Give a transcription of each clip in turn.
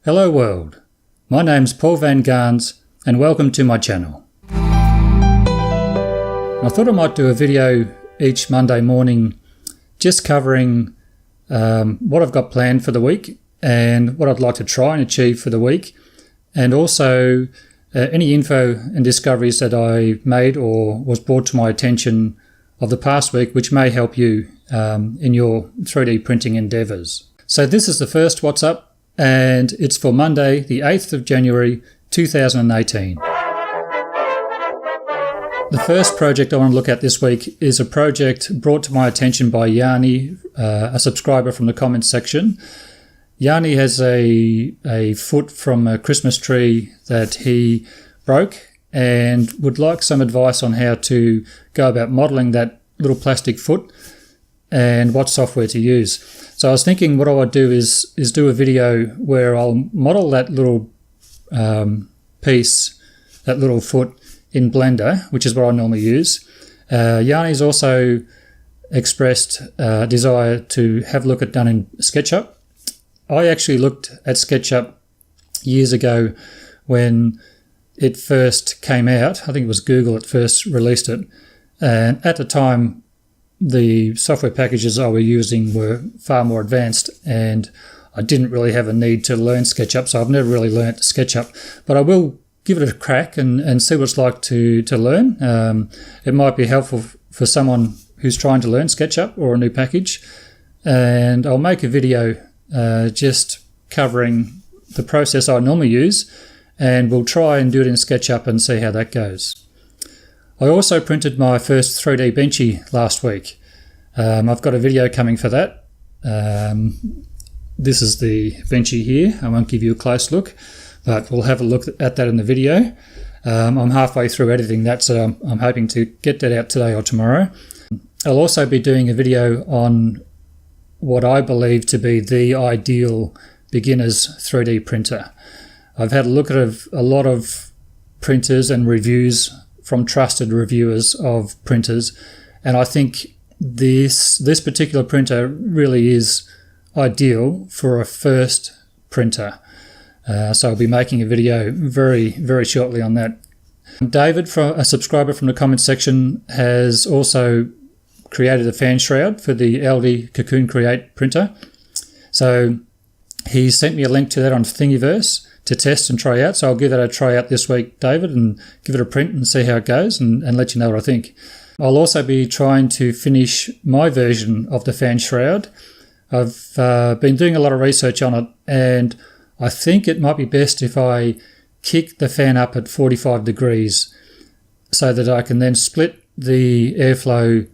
Hello world, my name's Paul Van Garns and welcome to my channel. I thought I might do a video each Monday morning just covering what I've got planned for the week and what I'd like to try and achieve for the week, and also any info and discoveries that I made or was brought to my attention of the past week which may help you in your 3D printing endeavours. So this is the first What's Up, and it's for Monday the 8th of January 2018. The first project I want to look at this week is a project brought to my attention by Yanni, a subscriber from the comments section. Yanni has a foot from a Christmas tree that he broke and would like some advice on how to go about modelling that little plastic foot and what software to use. So I was thinking what I would do is do a video where I'll model that little piece, that little foot in Blender, which is what I normally use. Yanni's also expressed a desire to have a look at done in Sketchup. I actually looked at Sketchup years ago when it first came out. I think it was Google that first released it. And at the time, the software packages I was using were far more advanced and I didn't really have a need to learn SketchUp, so I've never really learnt SketchUp. But I will give it a crack and see what it's like to learn. It might be helpful for someone who's trying to learn SketchUp or a new package. And I'll make a video just covering the process I normally use, and we'll try and do it in SketchUp and see how that goes. I also printed my first 3D benchy last week. I've got a video coming for that. This is the benchy here. I won't give you a close look, but we'll have a look at that in the video. I'm halfway through editing that, so I'm hoping to get that out today or tomorrow. I'll also be doing a video on what I believe to be the ideal beginner's 3D printer. I've had a look at a lot of printers and reviews from trusted reviewers of printers, and I think this particular printer really is ideal for a first printer. So I'll be making a video very, very shortly on that. David, a subscriber from the comments section, has also created a fan shroud for the LD Cocoon Create printer. So he sent me a link to that on Thingiverse to test and try out. So I'll give that a try out this week, David, and give it a print and see how it goes and let you know what I think. I'll also be trying to finish my version of the fan shroud. I've been doing a lot of research on it, and I think it might be best if I kick the fan up at 45 degrees so that I can then split the airflow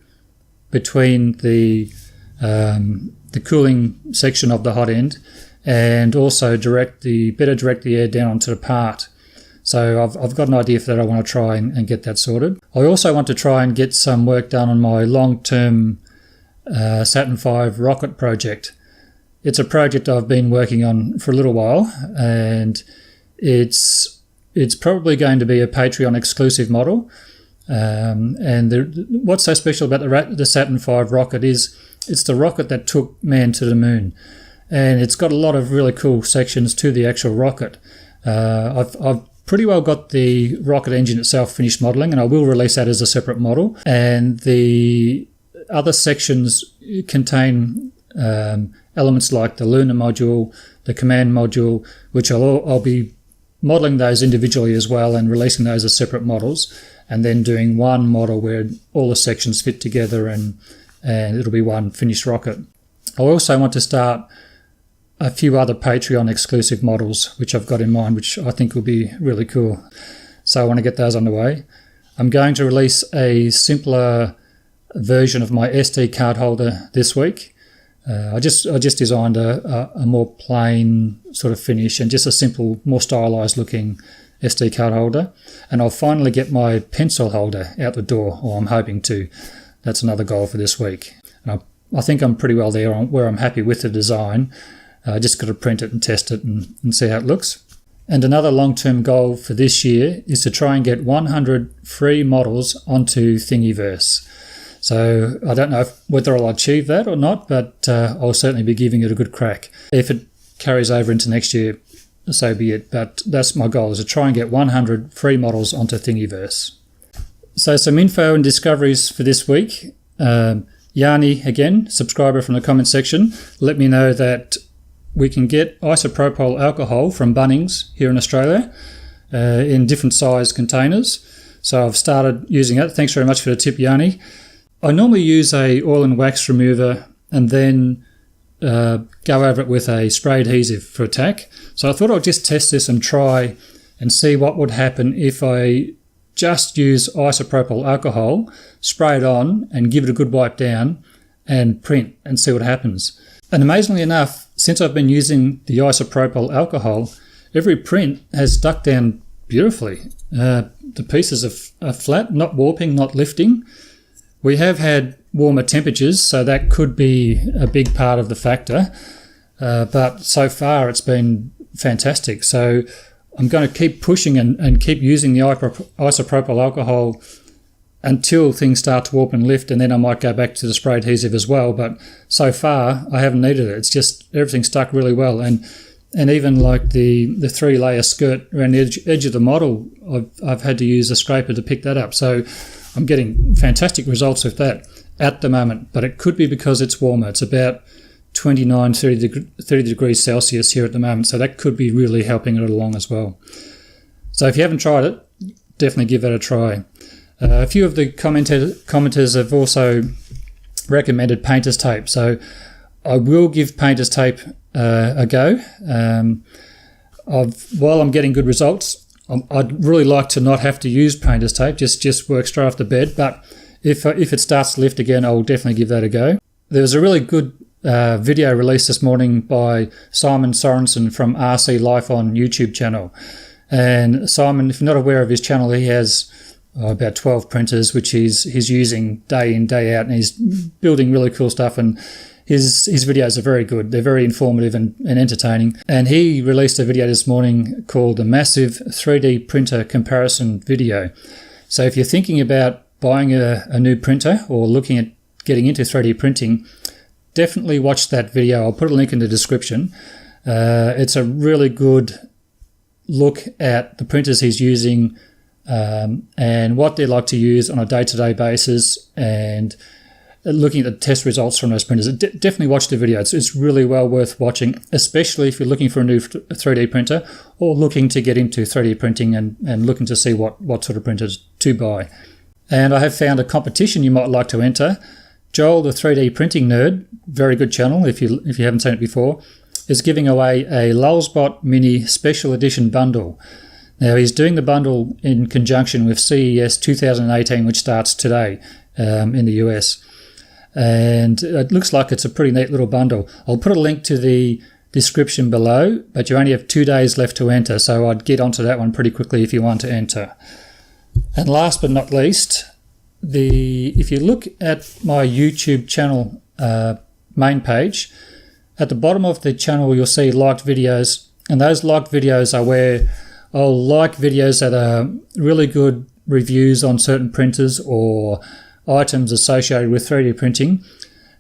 between the cooling section of the hot end and also better direct the air down onto the part. So I've got an idea for that. I want to try and get that sorted. I also want to try and get some work done on my long-term Saturn V rocket project. It's a project I've been working on for a little while, and it's probably going to be a Patreon exclusive model. What's so special about the Saturn V rocket is it's the rocket that took man to the moon, and it's got a lot of really cool sections to the actual rocket. I've pretty well got the rocket engine itself finished modelling, and I will release that as a separate model. And the other sections contain elements like the lunar module, the command module, which I'll be modelling those individually as well and releasing those as separate models, and then doing one model where all the sections fit together and it'll be one finished rocket. I also want to start a few other Patreon exclusive models which I've got in mind, which I think will be really cool. So I want to get those underway. I'm going to release a simpler version of my SD card holder this week. I just designed a more plain sort of finish and just a simple, more stylized looking SD card holder. And I'll finally get my pencil holder out the door, or I'm hoping to. That's another goal for this week. And I think I'm pretty well there where I'm happy with the design. I just got to print it and test it and see how it looks. And another long-term goal for this year is to try and get 100 free models onto Thingiverse. So I don't know whether I'll achieve that or not, but I'll certainly be giving it a good crack. If it carries over into next year, so be it. But that's my goal, is to try and get 100 free models onto Thingiverse. So some info and discoveries for this week. Yanni, again, subscriber from the comment section, let me know that we can get isopropyl alcohol from Bunnings here in Australia in different size containers. So I've started using it. Thanks very much for the tip, Yanni. I normally use a oil and wax remover and then go over it with a spray adhesive for a tack. So I thought I'd just test this and try and see what would happen if I just use isopropyl alcohol, spray it on and give it a good wipe down and print and see what happens. And amazingly enough, since I've been using the isopropyl alcohol, every print has stuck down beautifully. The pieces are flat, not warping, not lifting. We have had warmer temperatures, so that could be a big part of the factor. But so far it's been fantastic. So I'm going to keep pushing and keep using the isopropyl alcohol until things start to warp and lift, and then I might go back to the spray adhesive as well. But so far I haven't needed it. It's just everything stuck really well. And even like the 3-layer skirt around the edge of the model, I've had to use a scraper to pick that up. So I'm getting fantastic results with that at the moment. But it could be because it's warmer. It's about 29, 30 degrees Celsius here at the moment. So that could be really helping it along as well. So if you haven't tried it, definitely give that a try. A few of the commenters have also recommended painter's tape. So I will give painter's tape a go. While I'm getting good results, I'd really like to not have to use painter's tape, just work straight off the bed. But if it starts to lift again, I'll definitely give that a go. There was a really good video released this morning by Simon Sorensen from RC Life on YouTube channel. And Simon, if you're not aware of his channel, he has about 12 printers, which he's using day in, day out, and he's building really cool stuff. And his videos are very good. They're very informative and entertaining. And he released a video this morning called the Massive 3D Printer Comparison Video. So if you're thinking about buying a new printer or looking at getting into 3D printing, definitely watch that video. I'll put a link in the description. It's a really good look at the printers he's using and what they like to use on a day-to-day basis, and looking at the test results from those printers. Definitely watch the video. It's really well worth watching, especially if you're looking for a new 3D printer or looking to get into 3D printing and looking to see what sort of printers to buy. And I have found a competition you might like to enter. Joel, the 3D printing nerd, very good channel if you haven't seen it before, is giving away a Lulzbot Mini Special Edition bundle. Now, he's doing the bundle in conjunction with CES 2018, which starts today in the US. And it looks like it's a pretty neat little bundle. I'll put a link to the description below, but you only have 2 days left to enter, so I'd get onto that one pretty quickly if you want to enter. And last but not least, if you look at my YouTube channel main page, at the bottom of the channel you'll see liked videos, and those liked videos are where I'll like videos that are really good reviews on certain printers or items associated with 3D printing,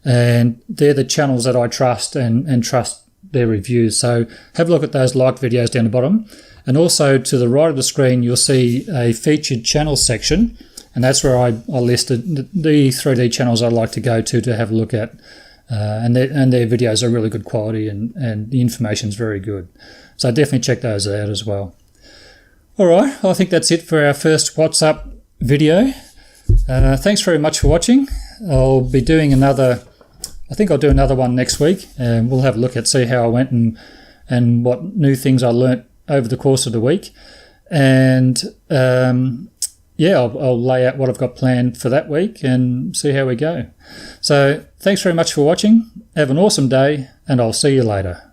and they're the channels that I trust and trust their reviews. So have a look at those liked videos down the bottom. And also to the right of the screen you'll see a featured channel section, and that's where I listed the 3D channels I like to go to have a look at. And their videos are really good quality, and the information's very good. So definitely check those out as well. All right, well, I think that's it for our first What's Up video. Thanks very much for watching. I'll be doing another one next week, and we'll have a look at see how I went and what new things I learnt over the course of the week. And I'll lay out what I've got planned for that week and see how we go. So thanks very much for watching. Have an awesome day, and I'll see you later.